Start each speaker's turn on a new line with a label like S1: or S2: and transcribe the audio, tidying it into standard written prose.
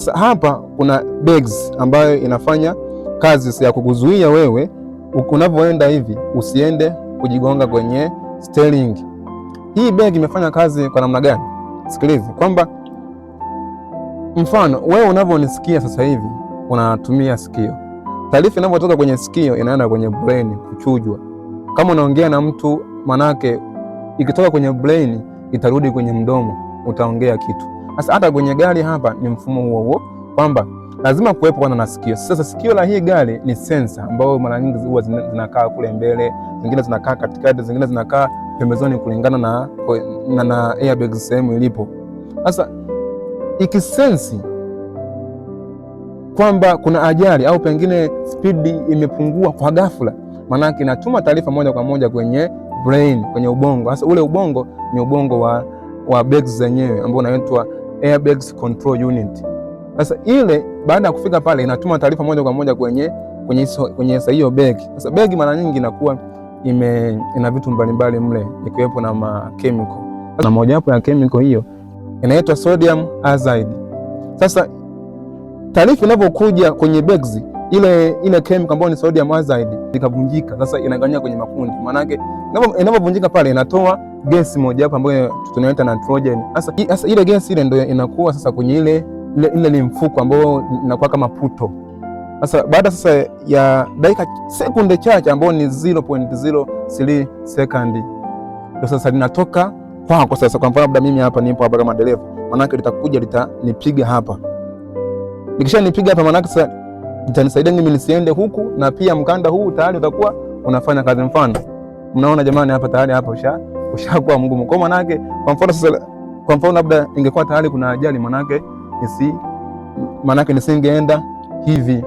S1: Hapa kuna bags ambayo inafanya kazi ya kukuzuia wewe unapoenda hivi usiende kujigonga kwenye steering. Hii bag imefanya kazi kwa namna gani? Sikiliza kwamba mfano wewe unavyonisikia sasa hivi unatumia sikio. Taarifa inapotoka kwenye sikio inaenda kwenye brain kuchujwa. Kama unaongea na mtu, manake ikitoka kwenye brain itarudi kwenye mdomo, utaongea kitu. Sasa hata kwenye gari hapa ni mfumo huo huo, kwamba lazima kuwepo kwanza na sikio. Sasa sikio la hii gari ni sensa ambayo mara nyingi huwa zinakaa kule mbele, zingine zinakaa katikati, zingine zinakaa pembezoni kulingana na airbag sehemu ilipo. Sasa ikisensi kwamba kuna ajali au pengine spidi imepungua kwa ghafla, maana inatuma taarifa moja kwa moja kwenye brain, kwenye ubongo. Sasa ule ubongo ni ubongo wa bags zenyewe ambao unaitwa airbags control unit. Sasa ile baada ya kufika pale inatuma taarifa moja kwa moja kwenye hiyo bag. Sasa bag mara nyingi inakuwa ina vitu mbalimbali mle, ikiwepo na chemical. Na moja wapo ya chemical hiyo inaitwa sodium azide. Sasa taarifa inapokuja kwenye bags, ile chemical ambayo ni sodium azide ikavunjika, sasa inagawanyika kwenye makundi. Maana yake inapovunjika pale inatoa gesi moja hapo ambayo tunaita nitrogen. Sasa ile gesi ile ndio inakuwa sasa kwenye ile mfuko ambao inakuwa kama puto. Sasa baada sasa ya dakika sekunde chache ambao ni 0.03 sekondi ndio sasa linatoka kwako. Sasa kwa mfano labda mimi hapa nipo hapa kama dereva, maana yake litakuja litanipiga hapa. Nikishanipiga hapa, maana yake sasa itanisaidia mimi nisiende huku, na pia mkanda huu tayari utakuwa unafanya kazi. Mfano mnaona jamani, hapa tayari hapa ushakuwa mgumu. Kwa maana yake kwa mfano labda ingekuwa tayari kuna ajali, maana yake nisingeenda hivi